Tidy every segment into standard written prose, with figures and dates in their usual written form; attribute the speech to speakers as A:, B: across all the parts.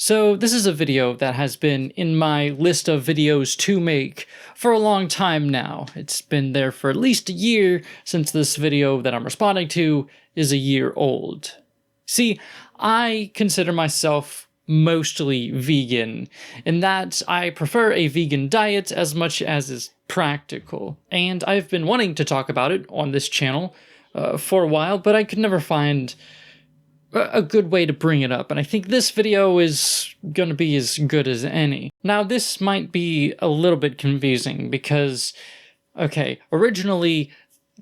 A: So this is a video that has been in my list of videos to make for a long time now. It's been there for at least a year since this video that I'm responding to is a year old. See, I consider myself mostly vegan, in that I prefer a vegan diet as much as is practical. And I've been wanting to talk about it on this channel for a while, but I could never find a good way to bring it up, and I think this video is gonna be as good as any. Now, this might be a little bit confusing because, okay, originally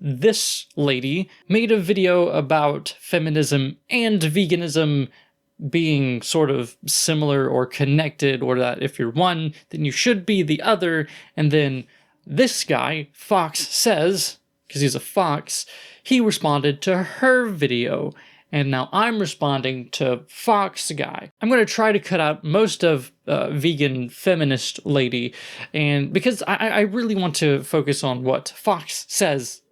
A: this lady made a video about feminism and veganism being sort of similar or connected, or that if you're one, then you should be the other, and then this guy, Fox Says, because he's a fox, he responded to her video, and now I'm responding to Fox Guy. I'm going to try to cut out most of vegan feminist lady, and because I really want to focus on what Fox says.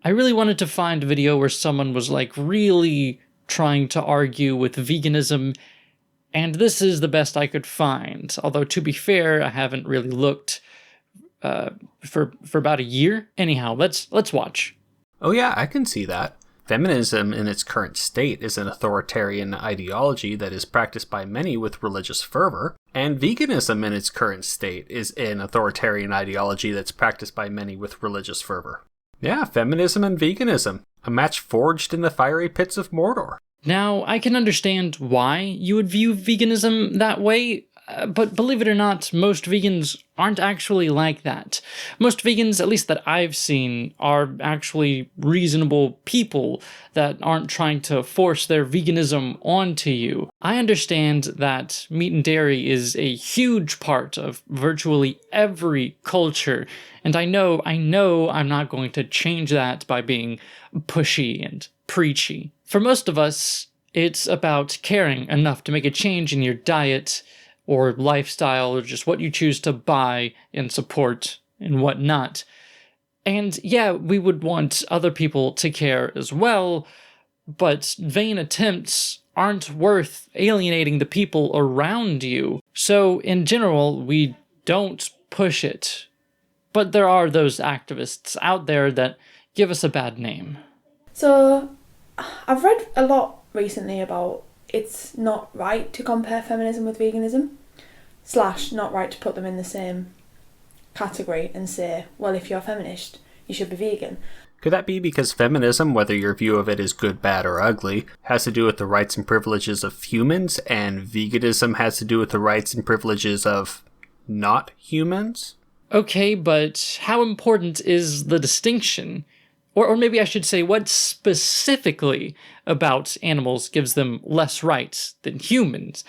A: I really wanted to find a video where someone was like really trying to argue with veganism, and this is the best I could find. Although, to be fair, I haven't really looked for about a year. Anyhow, let's watch.
B: Oh yeah, I can see that. Feminism in its current state is an authoritarian ideology that is practiced by many with religious fervor, and veganism in its current state is an authoritarian ideology that's practiced by many with religious fervor. Yeah, feminism and veganism, a match forged in the fiery pits of Mordor.
A: Now, I can understand why you would view veganism that way, but believe it or not, most vegans aren't actually like that. Most vegans, at least that I've seen, are actually reasonable people that aren't trying to force their veganism onto you. I understand that meat and dairy is a huge part of virtually every culture, and I know I'm not going to change that by being pushy and preachy. For most of us, it's about caring enough to make a change in your diet or lifestyle, or just what you choose to buy and support and whatnot. And yeah, we would want other people to care as well, but vain attempts aren't worth alienating the people around you. So in general, we don't push it. But there are those activists out there that give us a bad name.
C: So I've read a lot recently about it's not right to compare feminism with veganism, / not right to put them in the same category and say, well, if you're a feminist, you should be vegan.
B: Could that be because feminism, whether your view of it is good, bad, or ugly, has to do with the rights and privileges of humans, and veganism has to do with the rights and privileges of not humans?
A: Okay, but how important is the distinction? Or maybe I should say, what specifically about animals gives them less rights than humans?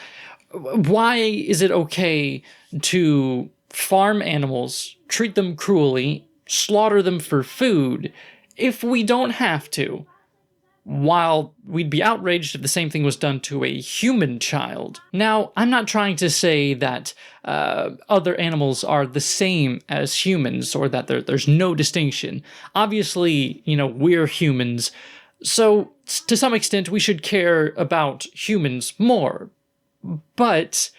A: Why is it okay to farm animals, treat them cruelly, slaughter them for food, if we don't have to? While we'd be outraged if the same thing was done to a human child. Now, I'm not trying to say that other animals are the same as humans, or that there's no distinction. Obviously, we're humans, so to some extent we should care about humans more. But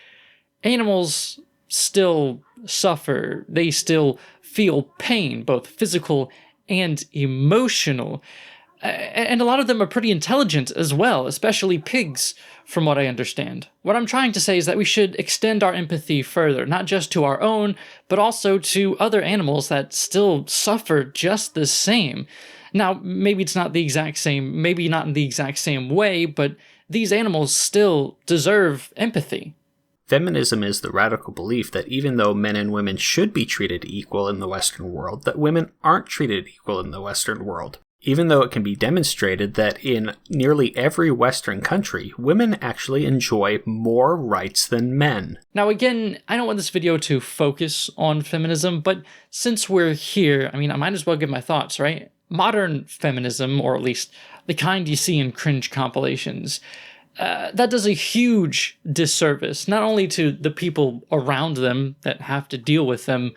A: animals still suffer. They still feel pain, both physical and emotional. And a lot of them are pretty intelligent as well, especially pigs, from what I understand. What I'm trying to say is that we should extend our empathy further, not just to our own, but also to other animals that still suffer just the same. Now, maybe it's not the exact same, maybe not in the exact same way, but these animals still deserve empathy.
B: Feminism is the radical belief that even though men and women should be treated equal in the Western world, that women aren't treated equal in the Western world. Even though it can be demonstrated that in nearly every Western country, women actually enjoy more rights than men.
A: Now again, I don't want this video to focus on feminism, but since we're here, I might as well give my thoughts, right? Modern feminism, or at least the kind you see in cringe compilations, that does a huge disservice, not only to the people around them that have to deal with them,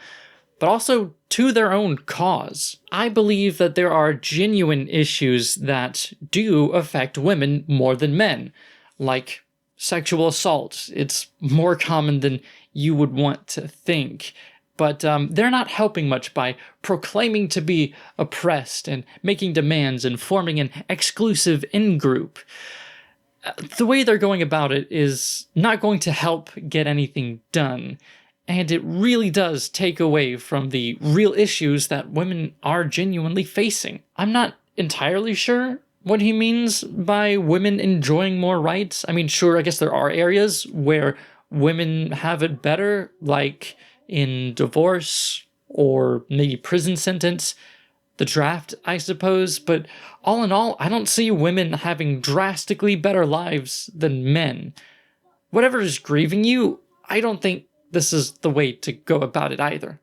A: but also to their own cause. I believe that there are genuine issues that do affect women more than men, like sexual assault. It's more common than you would want to think. But they're not helping much by proclaiming to be oppressed and making demands and forming an exclusive in-group. The way they're going about it is not going to help get anything done, and it really does take away from the real issues that women are genuinely facing. I'm not entirely sure what he means by women enjoying more rights. I mean, sure, I guess there are areas where women have it better, like in divorce or maybe prison sentence, the draft, I suppose, but all in all, I don't see women having drastically better lives than men. Whatever is grieving you, I don't think this is the way to go about it either.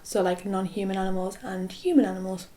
C: So like non-human animals and human animals,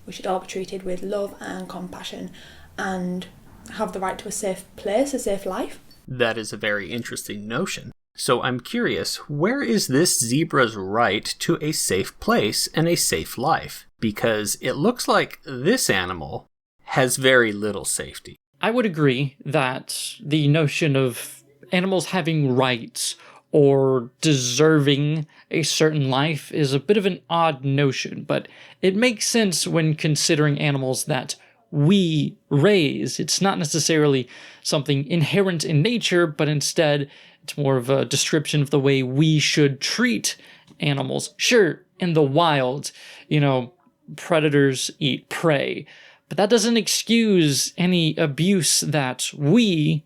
C: we should all be treated with love and compassion and have the right to a safe place, a safe life.
B: That is a very interesting notion. So I'm curious, where is this zebra's right to a safe place and a safe life? Because it looks like this animal has very little safety.
A: I would agree that the notion of animals having rights or deserving a certain life is a bit of an odd notion, but it makes sense when considering animals that we raise. It's not necessarily something inherent in nature, but instead it's more of a description of the way we should treat animals. Sure, in the wild, predators eat prey, but that doesn't excuse any abuse that we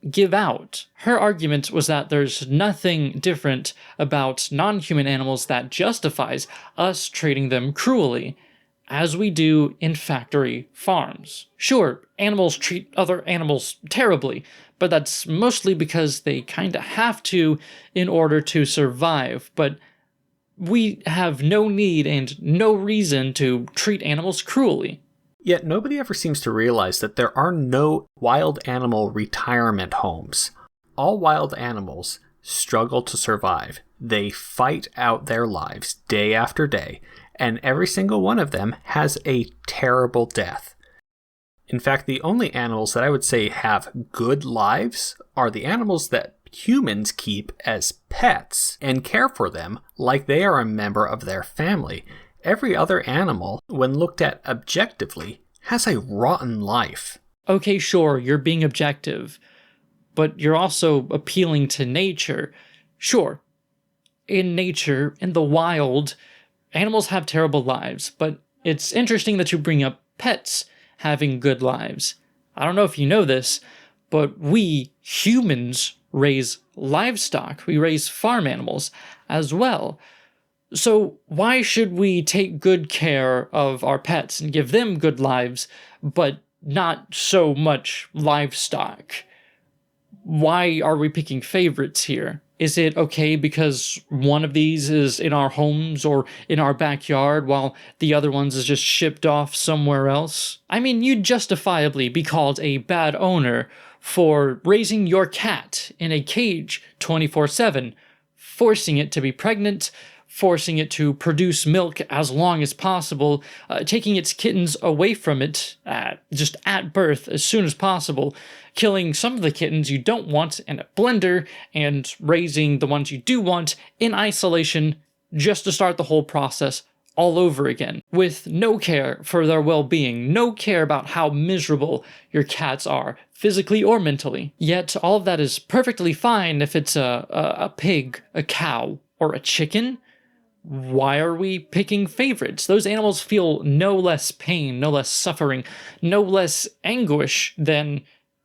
A: give out. Her argument was that there's nothing different about non-human animals that justifies us treating them cruelly, as we do in factory farms. Sure, animals treat other animals terribly, but that's mostly because they kinda have to in order to survive, but we have no need and no reason to treat animals cruelly.
B: Yet nobody ever seems to realize that there are no wild animal retirement homes. All wild animals struggle to survive. They fight out their lives day after day, and every single one of them has a terrible death. In fact, the only animals that I would say have good lives are the animals that humans keep as pets and care for them like they are a member of their family. Every other animal, when looked at objectively, has a rotten life.
A: Okay, sure, you're being objective, but you're also appealing to nature. Sure, in nature, in the wild, animals have terrible lives, but it's interesting that you bring up pets having good lives. I don't know if you know this, but we, humans, raise livestock. We raise farm animals as well. So why should we take good care of our pets and give them good lives, but not so much livestock? Why are we picking favorites here? Is it okay because one of these is in our homes or in our backyard while the other ones is just shipped off somewhere else? I mean, you'd justifiably be called a bad owner for raising your cat in a cage 24/7, forcing it to be pregnant, forcing it to produce milk as long as possible, taking its kittens away from it just at birth as soon as possible, killing some of the kittens you don't want in a blender, and raising the ones you do want in isolation just to start the whole process all over again, with no care for their well-being, no care about how miserable your cats are, physically or mentally. Yet all of that is perfectly fine if it's a pig, a cow, or a chicken. Why are we picking favorites? Those animals feel no less pain, no less suffering, no less anguish than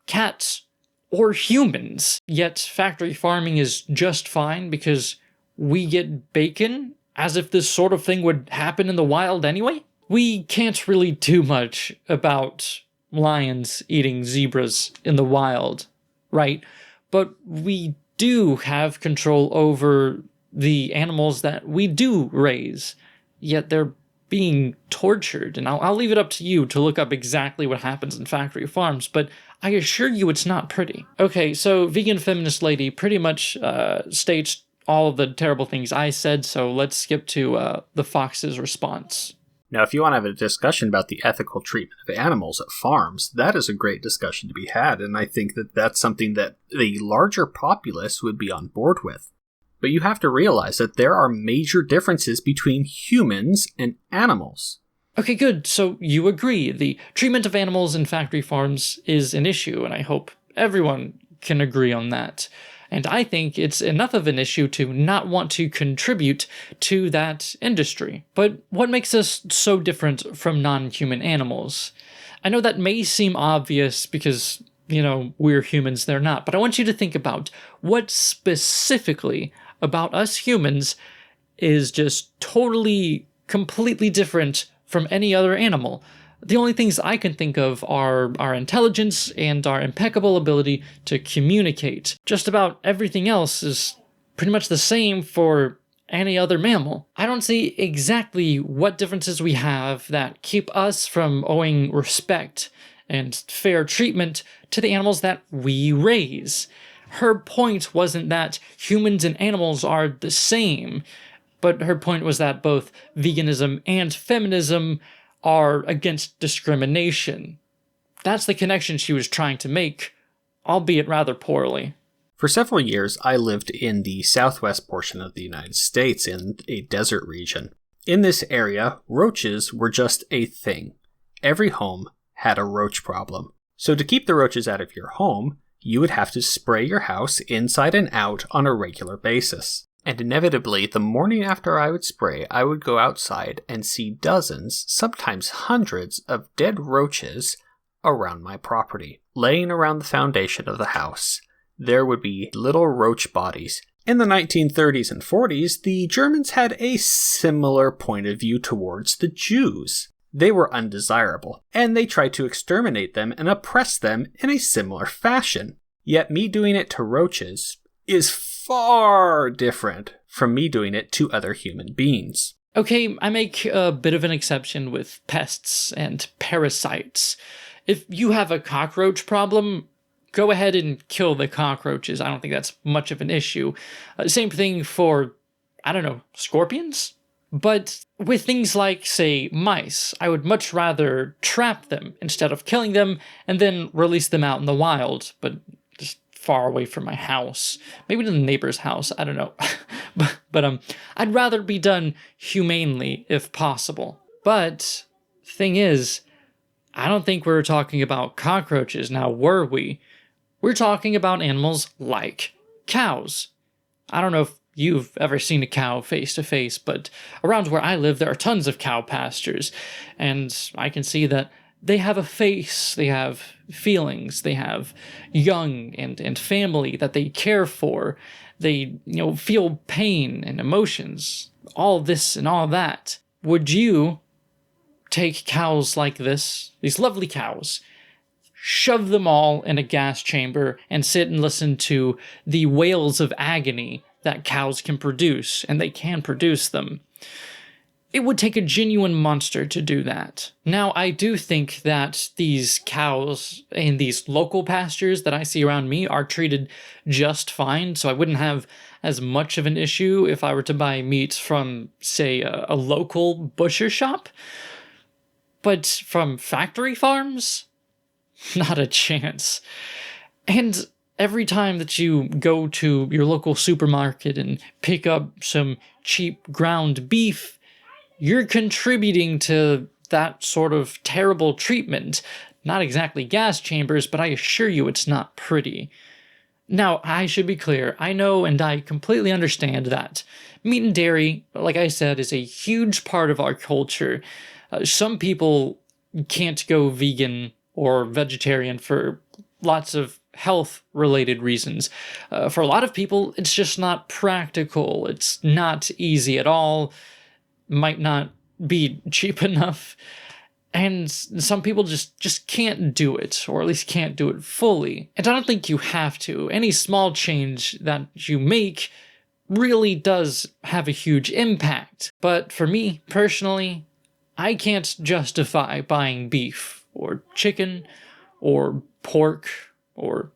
A: cats or humans. Yet factory farming is just fine because we get bacon, as if this sort of thing would happen in the wild anyway? We can't really do much about lions eating zebras in the wild, right? But we do have control over the animals that we do raise, yet they're being tortured. And I'll leave it up to you to look up exactly what happens in factory farms, but I assure you it's not pretty. Okay, so Vegan Feminist Lady pretty much states all of the terrible things I said, so let's skip to the fox's response.
B: Now, if you want to have a discussion about the ethical treatment of animals at farms, that is a great discussion to be had, and I think that that's something that the larger populace would be on board with. But you have to realize that there are major differences between humans and animals.
A: Okay, good. So you agree. The treatment of animals in factory farms is an issue, and I hope everyone can agree on that. And I think it's enough of an issue to not want to contribute to that industry. But what makes us so different from non-human animals? I know that may seem obvious because, we're humans, they're not. But I want you to think about what specifically about us humans is just totally, completely different from any other animal. The only things I can think of are our intelligence and our impeccable ability to communicate. Just about everything else is pretty much the same for any other mammal. I don't see exactly what differences we have that keep us from owing respect and fair treatment to the animals that we raise. Her point wasn't that humans and animals are the same, but her point was that both veganism and feminism are against discrimination. That's the connection she was trying to make, albeit rather poorly.
B: For several years, I lived in the southwest portion of the United States in a desert region. In this area, roaches were just a thing. Every home had a roach problem. So to keep the roaches out of your home, you would have to spray your house inside and out on a regular basis. And inevitably, the morning after I would spray, I would go outside and see dozens, sometimes hundreds, of dead roaches around my property, laying around the foundation of the house. There would be little roach bodies. In the 1930s and 40s, the Germans had a similar point of view towards the Jews. They were undesirable, and they tried to exterminate them and oppress them in a similar fashion. Yet me doing it to roaches is far different from me doing it to other human beings.
A: Okay, I make a bit of an exception with pests and parasites. If you have a cockroach problem, go ahead and kill the cockroaches. I don't think that's much of an issue. Same thing for, scorpions? But with things like, say, mice, I would much rather trap them instead of killing them and then release them out in the wild, but just far away from my house. Maybe to the neighbor's house, I don't know. but I'd rather be done humanely if possible. But thing is, I don't think we were talking about cockroaches now, were we? We're talking about animals like cows. I don't know if you've ever seen a cow face to face, but around where I live, there are tons of cow pastures, and I can see that they have a face, they have feelings, they have young and family that they care for. They, feel pain and emotions, all this and all that. Would you take cows like this, these lovely cows, shove them all in a gas chamber and sit and listen to the wails of agony that cows can produce, and they can produce them? It would take a genuine monster to do that. Now, I do think that these cows in these local pastures that I see around me are treated just fine, so I wouldn't have as much of an issue if I were to buy meat from, say, a local butcher shop. But from factory farms? Not a chance. And every time that you go to your local supermarket and pick up some cheap ground beef, you're contributing to that sort of terrible treatment. Not exactly gas chambers, but I assure you it's not pretty. Now, I should be clear. I know and I completely understand that meat and dairy, like I said, is a huge part of our culture. Some people can't go vegan or vegetarian for lots of health-related reasons. For a lot of people, it's just not practical. It's not easy at all. Might not be cheap enough. And some people just can't do it, or at least can't do it fully. And I don't think you have to. Any small change that you make really does have a huge impact. But for me, personally, I can't justify buying beef, or chicken, or pork, or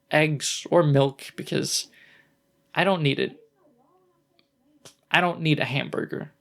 A: eggs, or milk, because I don't need it. I don't need a hamburger.